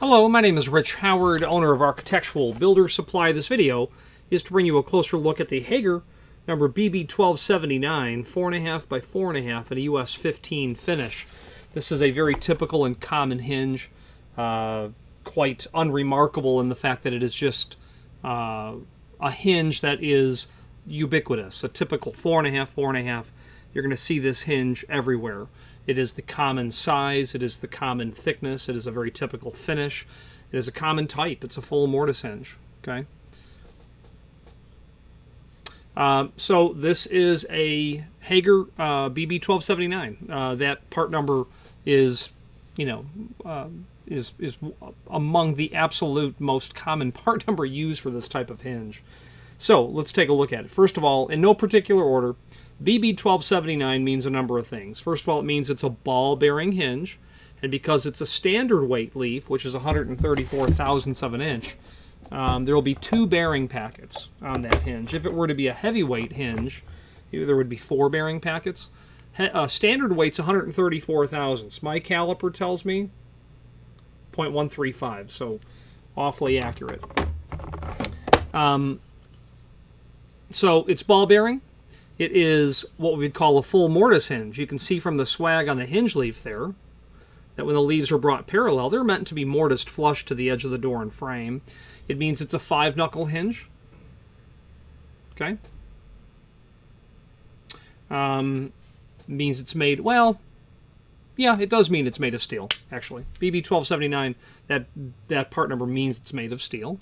Hello, my name is Rich Howard, owner of Architectural Builder Supply. This video is to bring you a closer look at the Hager number BB1279 4.5 by 4.5 in a US15 finish. This is a very typical and common hinge, quite unremarkable in the fact that it is just a hinge that is ubiquitous, a typical 4.5, 4.5. You're going to see this hinge everywhere. It is the common size, it is the common thickness, it is a very typical finish, it is a common type, it's a full mortise hinge. Okay. So this is a Hager BB1279. That part number is, is among the absolute most common part number used for this type of hinge. So let's take a look at it. First of all, in no particular order, BB1279 means a number of things. First of all, it means it's a ball-bearing hinge, and because it's a standard weight leaf, which is 134 thousandths of an inch, there will be 2 bearing packets on that hinge. If it were to be a heavyweight hinge, there would be 4 bearing packets. Standard weight's 134 thousandths. My caliper tells me 0.135, so awfully accurate. So it's ball-bearing. It is what we'd call a full mortise hinge. You can see from the swag on the hinge leaf there that when the leaves are brought parallel, they're meant to be mortised flush to the edge of the door and frame. It means it's a 5-knuckle hinge. Okay? Means it's made, well, yeah, it does mean it's made of steel, actually. BB1279, that part number means it's made of steel.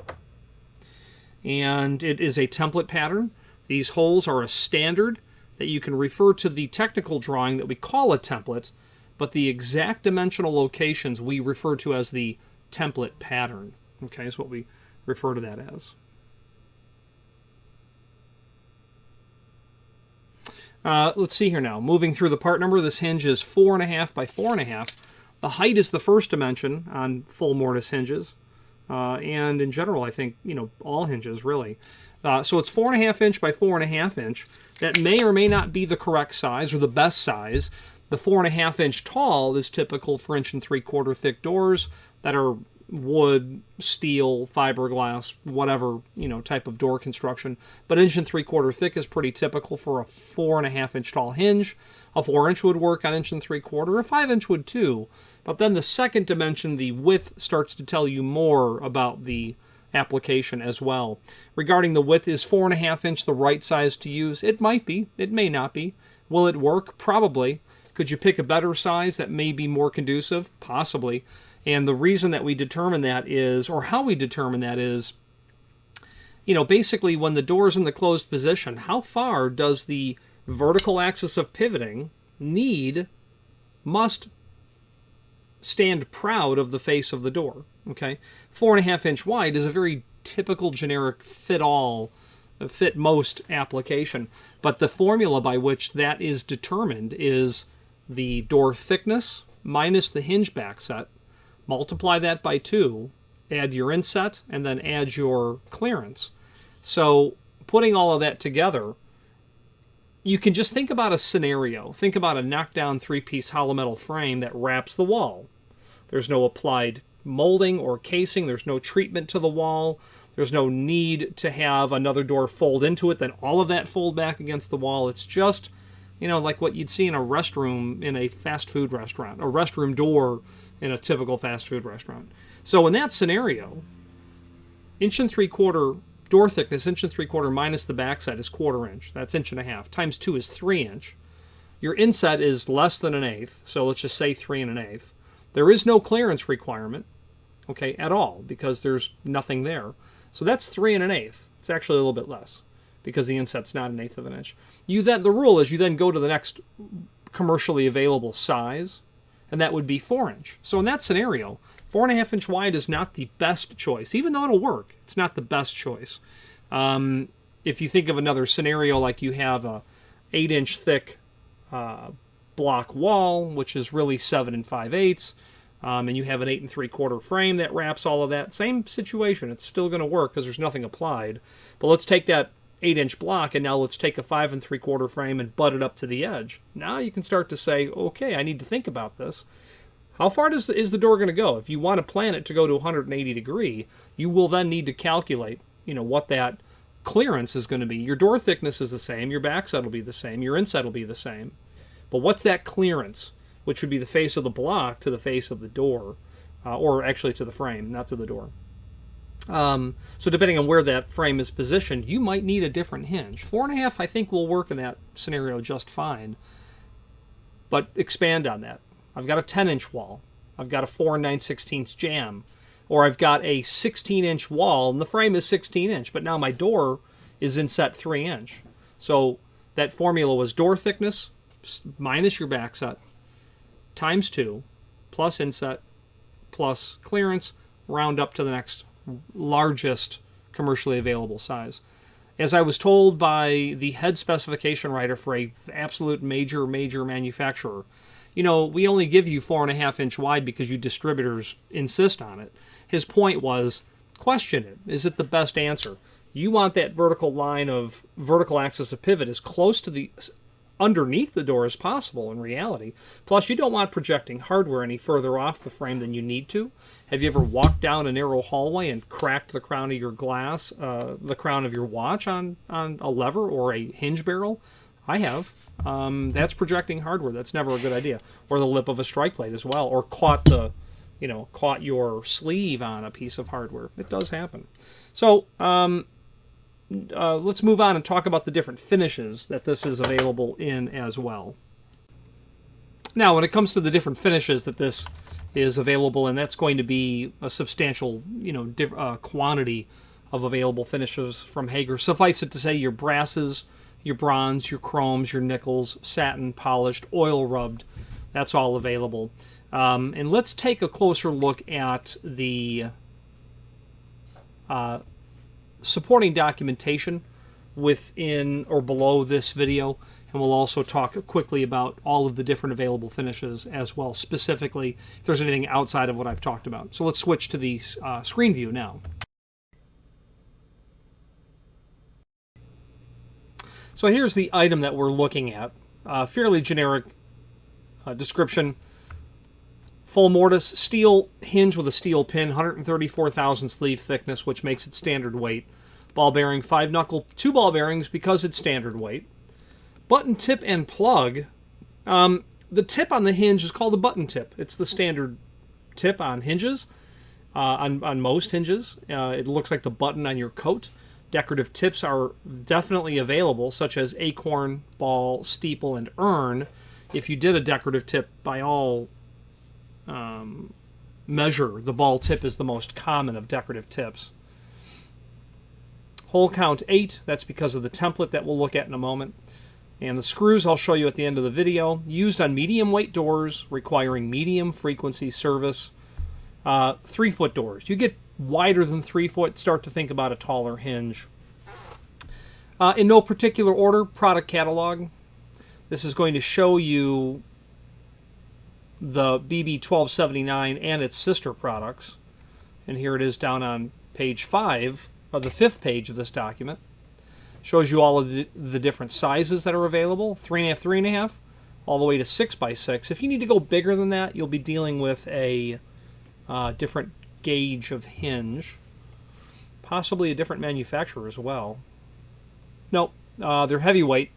And it is a template pattern. These holes are a standard that you can refer to the technical drawing that we call a template, but the exact dimensional locations we refer to as the template pattern. Okay, is what we refer to that as. Let's see here now. Moving through the part number, this hinge is 4.5 by 4.5. The height is the first dimension on full mortise hinges, and in general, I think, all hinges really. So it's 4.5 inch by 4.5 inch. That may or may not be the correct size or the best size. The 4.5 inch tall is typical for 1 3/4 thick doors that are wood, steel, fiberglass, whatever type of door construction. But 1 3/4 thick is pretty typical for a 4.5 inch tall hinge. A 4 inch would work on 1 3/4. A 5 inch would too. But then the second dimension, the width, starts to tell you more about the application as well. Regarding the width, is 4.5 inch the right size to use? It might be. It may not be. Will it work? Probably. Could you pick a better size that may be more conducive? Possibly. And the reason that we determine that is, or how we determine that is, basically when the door is in the closed position, how far does the vertical axis of pivoting must stand proud of the face of the door? Okay, 4.5 inch wide is a very typical generic fit most application, but the formula by which that is determined is the door thickness minus the hinge back set, multiply that by 2, add your inset, and then add your clearance. So putting all of that together, you can just think about a scenario. Think about a knockdown 3-piece hollow metal frame that wraps the wall. There's no applied molding or casing. There's no treatment to the wall. There's no need to have another door fold into it, then all of that fold back against the wall. It's just, like what you'd see in a restroom in a fast food restaurant, a restroom door in a typical fast food restaurant. So in that scenario, 1 3/4 door thickness, 1 3/4 minus the backside is 1/4 inch. That's 1.5 inches. Times 2 is 3 inch. Your inset is less than 1/8, so let's just say 3 1/8. There is no clearance requirement, okay, at all, because there's nothing there. So that's 3 1/8. It's actually a little bit less because the inset's not 1/8 of an inch. The rule is you then go to the next commercially available size, and that would be 4 inch. So in that scenario, 4.5 inch wide is not the best choice. Even though it'll work, it's not the best choice. If you think of another scenario, like you have a 8 inch thick block wall, which is really 7 5/8, and you have an 8 3/4 frame that wraps all of that, same situation. It's still going to work because there's nothing applied. But let's take that 8 inch block, and now let's take a 5 3/4 frame and butt it up to the edge. Now you can start to say, okay, I need to think about this. How far is the door going to go? If you want to plan it to go to 180 degree, you will then need to calculate, what that clearance is going to be. Your door thickness is the same, your backside will be the same, your inside will be the same. But what's that clearance, which would be the face of the block to the face of the door, or actually to the frame, not to the door. So depending on where that frame is positioned, you might need a different hinge. 4.5, I think, will work in that scenario just fine. But expand on that. I've got a 10-inch wall. I've got a 4 9/16 jamb. Or I've got a 16-inch wall, and the frame is 16-inch, but now my door is inset 3-inch. So that formula was door thickness minus your backset times 2 plus inset plus clearance, round up to the next largest commercially available size. As I was told by the head specification writer for a absolute major manufacturer, we only give you 4.5-inch wide because you distributors insist on it. His point was, question it. Is it the best answer? You want that vertical line of vertical axis of pivot as close to the underneath the door as possible in reality. Plus, you don't want projecting hardware any further off the frame than you need to. Have you ever walked down a narrow hallway and cracked the crown of your glass, the crown of your watch on a lever or a hinge barrel? I have. That's projecting hardware. That's never a good idea. Or the lip of a strike plate as well. Or caught your sleeve on a piece of hardware. It does happen. So let's move on and talk about the different finishes that this is available in as well. Now, when it comes to the different finishes that this is available in, that's going to be a substantial, quantity of available finishes from Hager. Suffice it to say, your brasses, your bronze, your chromes, your nickels, satin, polished, oil rubbed, that's all available. And let's take a closer look at the supporting documentation within or below this video, and we'll also talk quickly about all of the different available finishes as well, specifically if there's anything outside of what I've talked about. So let's switch to the screen view now. So here's the item that we're looking at. Fairly generic description. Full mortise steel hinge with a steel pin, 134 thousandths sleeve thickness, which makes it standard weight. Ball bearing, 5-knuckle, 2 ball bearings because it's standard weight. Button tip and plug. The tip on the hinge is called a button tip. It's the standard tip on hinges, on most hinges. It looks like the button on your coat. Decorative tips are definitely available, such as acorn, ball, steeple, and urn. If you did a decorative tip, by all measure, the ball tip is the most common of decorative tips. Hole count 8, that's because of the template that we'll look at in a moment. And the screws I'll show you at the end of the video. Used on medium weight doors requiring medium frequency service. 3-foot doors. You get wider than 3 foot, start to think about a taller hinge. In no particular order, product catalog. This is going to show you the BB1279 and its sister products. And here it is down on page 5 of the 5th page of this document. Shows you all of the different sizes that are available, 3.5, 3.5, all the way to 6x6. If you need to go bigger than that, you'll be dealing with a different gauge of hinge, possibly a different manufacturer as well. Nope, they're heavyweight.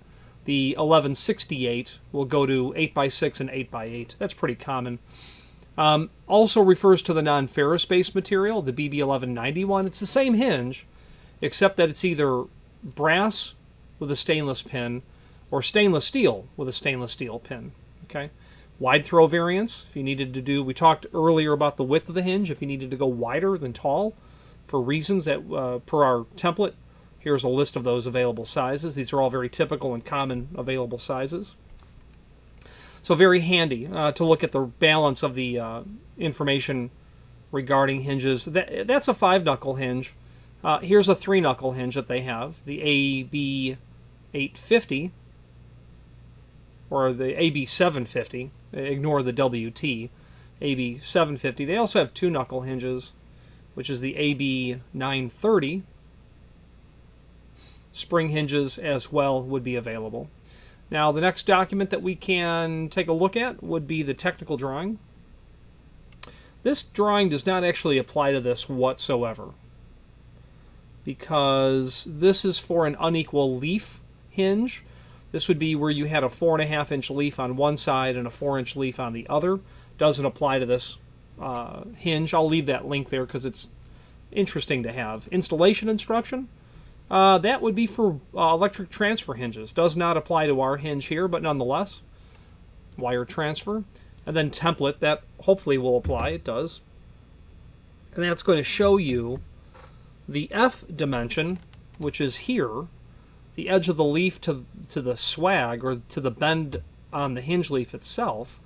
The 1168 will go to 8x6 and 8x8. That's pretty common. Also refers to the non-ferrous based material, the BB1191. It's the same hinge, except that it's either brass with a stainless pin or stainless steel with a stainless steel pin. Okay, wide throw variants. If you needed to do, we talked earlier about the width of the hinge. If you needed to go wider than tall for reasons that per our template, here's a list of those available sizes. These are all very typical and common available sizes. So very handy to look at the balance of the information regarding hinges. That's a 5-knuckle hinge. Here's a 3-knuckle hinge that they have, the AB850, or the AB750. Ignore the WT. AB750. They also have 2-knuckle hinges, which is the AB930. Spring hinges as well would be available. Now, the next document that we can take a look at would be the technical drawing. This drawing does not actually apply to this whatsoever, because this is for an unequal leaf hinge. This would be where you had a 4.5-inch leaf on one side and a 4-inch leaf on the other. Doesn't apply to this hinge. I'll leave that link there because it's interesting to have. Installation instruction, that would be for electric transfer hinges. Does not apply to our hinge here, but nonetheless, wire transfer. And then template, that hopefully will apply. It does. And that's going to show you the F dimension, which is here, the edge of the leaf to the swag, or to the bend on the hinge leaf itself.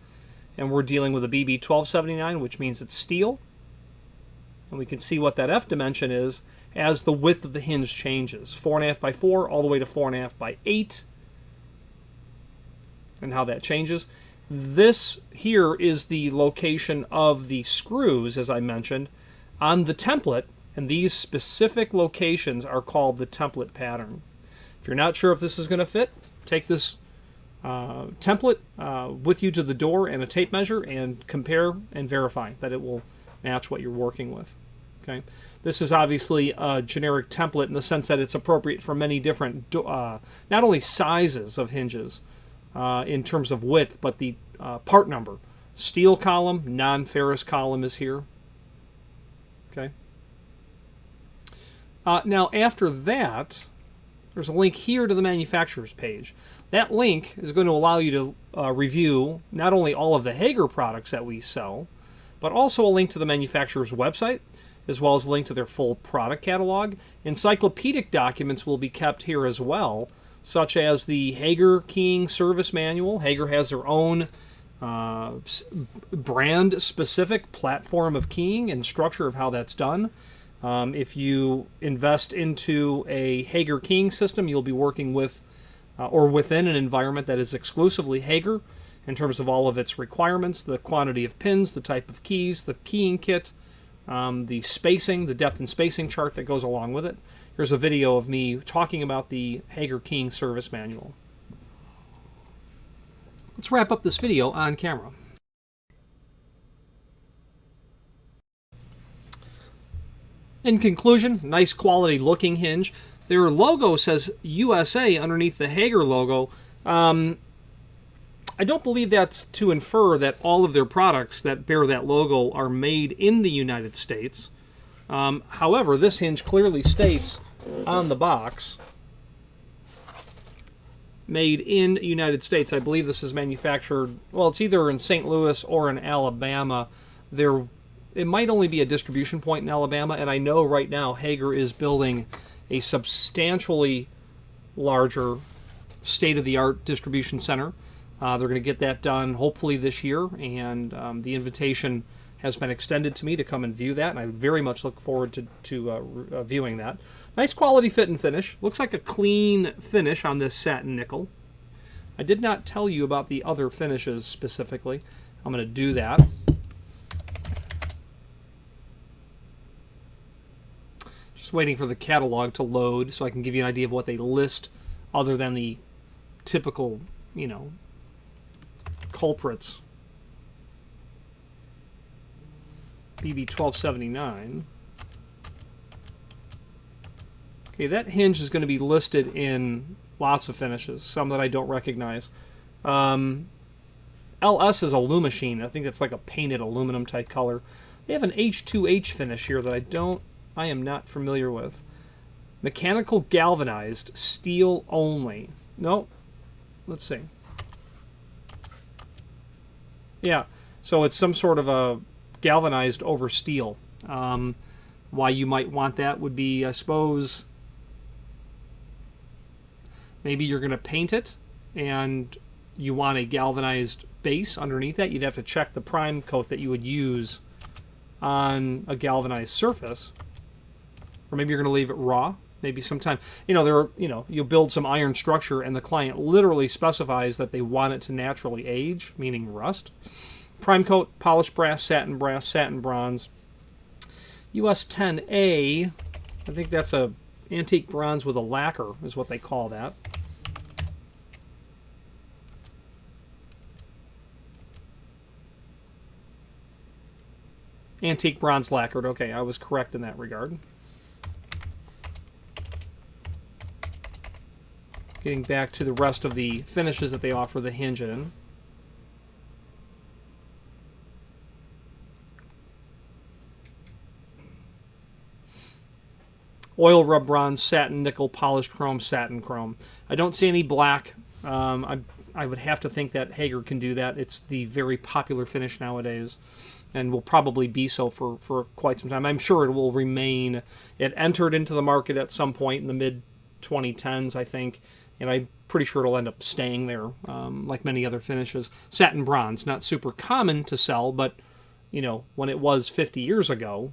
And we're dealing with a BB1279, which means it's steel. And we can see what that F dimension is as the width of the hinge changes. 4.5 by 4 all the way to 4.5 by 8. And how that changes. This here is the location of the screws, as I mentioned, on the template, and these specific locations are called the template pattern. If you're not sure if this is going to fit, take this template with you to the door and a tape measure and compare and verify that it will match what you're working with. Okay, this is obviously a generic template in the sense that it's appropriate for many different, not only sizes of hinges, in terms of width, but the part number. Steel column, non-ferrous column is here. Okay. Now after that, there's a link here to the manufacturer's page. That link is going to allow you to review not only all of the Hager products that we sell, but also a link to the manufacturer's website, as well as a link to their full product catalog. Encyclopedic documents will be kept here as well, such as the Hager Keying Service Manual. Hager has their own brand-specific platform of keying and structure of how that's done. If you invest into a Hager keying system, you'll be working with or within an environment that is exclusively Hager in terms of all of its requirements, the quantity of pins, the type of keys, the keying kit, the spacing, the depth and spacing chart that goes along with it. Here's a video of me talking about the Hager Keying Service Manual. Let's wrap up this video on camera. In conclusion, nice quality looking hinge. Their logo says USA underneath the Hager logo. I don't believe that's to infer that all of their products that bear that logo are made in the United States. However, this hinge clearly states on the box, made in United States. I believe this is manufactured, well, it's either in St. Louis or in Alabama. It might only be a distribution point in Alabama, and I know right now Hager is building a substantially larger state-of-the-art distribution center. They're going to get that done hopefully this year, and the invitation has been extended to me to come and view that, and I very much look forward to viewing that. Nice quality fit and finish. Looks like a clean finish on this satin nickel. I did not tell you about the other finishes specifically. I'm going to do that. Just waiting for the catalog to load so I can give you an idea of what they list other than the typical, you know, culprits. BB1279. Okay, that hinge is going to be listed in lots of finishes, some that I don't recognize. LS is a Lumachine. I think that's like a painted aluminum type color. They have an H2H finish here that I am not familiar with. Mechanical galvanized, steel only. No, let's see. Yeah, so it's some sort of a galvanized over steel. Why you might want that would be, I suppose, maybe you're going to paint it and you want a galvanized base underneath that. You'd have to check the prime coat that you would use on a galvanized surface. Or maybe you're going to leave it raw. Maybe sometime, you'll build some iron structure and the client literally specifies that they want it to naturally age, meaning rust. Prime coat, polished brass, satin bronze. US10A, I think that's a antique bronze with a lacquer is what they call that. Antique bronze lacquered. Okay, I was correct in that regard. Getting back to the rest of the finishes that they offer the Hinge in. Oil rub bronze, satin nickel, polished chrome, satin chrome. I don't see any black. I would have to think that Hager can do that. It's the very popular finish nowadays, and will probably be so for quite some time. I'm sure it will remain. It entered into the market at some point in the mid-2010s, I think, and I'm pretty sure it'll end up staying there, like many other finishes. Satin bronze, not super common to sell, but you know, when it was 50 years ago,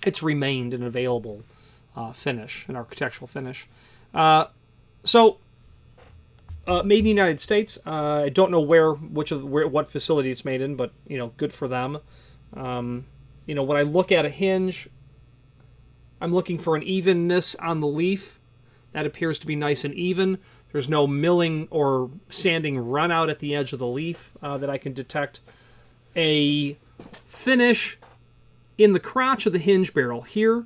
it's remained an available finish, an architectural finish. Made in the United States. I don't know what facility it's made in, but you know, good for them. You know, when I look at a hinge, I'm looking for an evenness on the leaf. That appears to be nice and even. There's no milling or sanding run out at the edge of the leaf that I can detect. A finish in the crotch of the hinge barrel, here,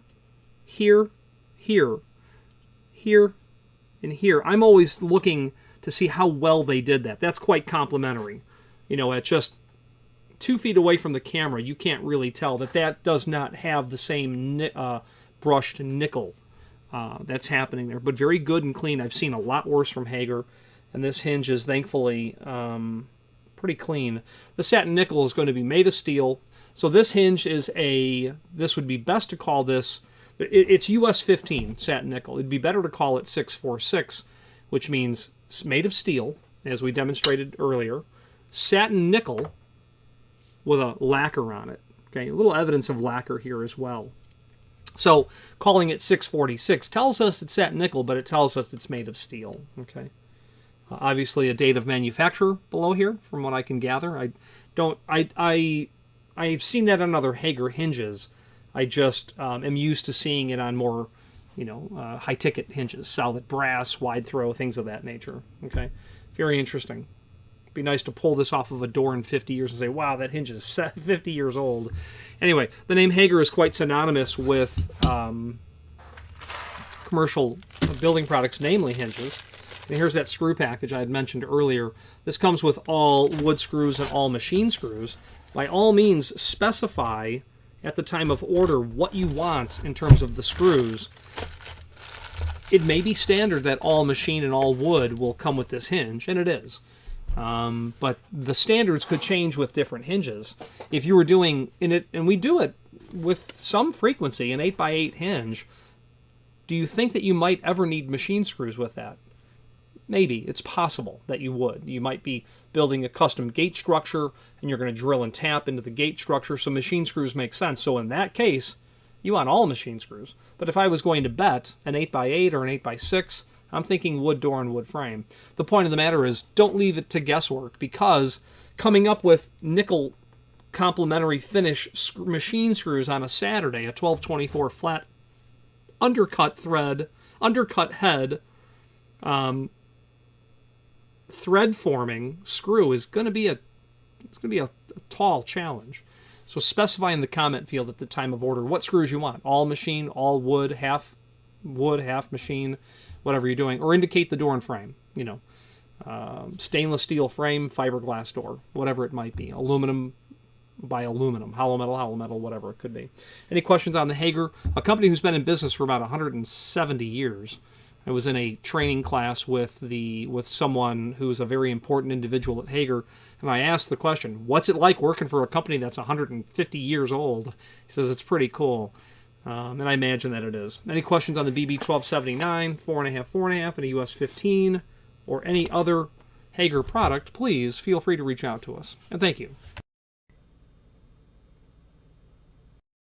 here, here, here, and here. I'm always looking to see how well they did that. That's quite complimentary. You know, at just 2 feet away from the camera, you can't really tell that does not have the same brushed nickel that's happening there. But very good and clean. I've seen a lot worse from Hager, and this hinge is thankfully pretty clean. The satin nickel is going to be made of steel. So this hinge is this would be best to call this, it's US15 satin nickel. It'd be better to call it 646, which means it's made of steel, as we demonstrated earlier. Satin nickel with a lacquer on it. Okay, a little evidence of lacquer here as well. So calling it 646 tells us it's satin nickel, but it tells us it's made of steel. Okay. Obviously a date of manufacture below here, from what I can gather. I've seen that on other Hager hinges. I just am used to seeing it on more, you know, high-ticket hinges, solid brass, wide throw, things of that nature. Okay, very interesting. Be nice to pull this off of a door in 50 years and say, wow, that hinge is 50 years old. Anyway, the name Hager is quite synonymous with commercial building products, namely hinges. And here's that screw package I had mentioned earlier. This comes with all wood screws and all machine screws. By all means, specify at the time of order what you want in terms of the screws. It may be standard that all machine and all wood will come with this hinge, and it is. But the standards could change with different hinges. If you were doing, and we do it with some frequency, an 8x8 hinge, do you think that you might ever need machine screws with that? Maybe. It's possible that you would. You might be building a custom gate structure, and you're going to drill and tap into the gate structure, so machine screws make sense. So in that case, you want all machine screws. But if I was going to bet an 8x8 or an 8x6, I'm thinking wood door and wood frame. The point of the matter is, don't leave it to guesswork, because coming up with nickel complementary finish machine screws on a Saturday, a 1224 flat undercut thread, undercut head, thread forming screw is going to be a tall challenge. So specify in the comment field at the time of order what screws you want. All machine, all wood, half machine, whatever you're doing, or indicate the door and frame. You know, stainless steel frame, fiberglass door, whatever it might be. Aluminum by aluminum, hollow metal, whatever it could be. Any questions on the Hager? A company who's been in business for about 170 years. I was in a training class with someone who's a very important individual at Hager, and I asked the question, what's it like working for a company that's 150 years old? He says it's pretty cool, and I imagine that it is. Any questions on the BB1279, 4.5, 4.5, and a US15, or any other Hager product, please feel free to reach out to us. And thank you.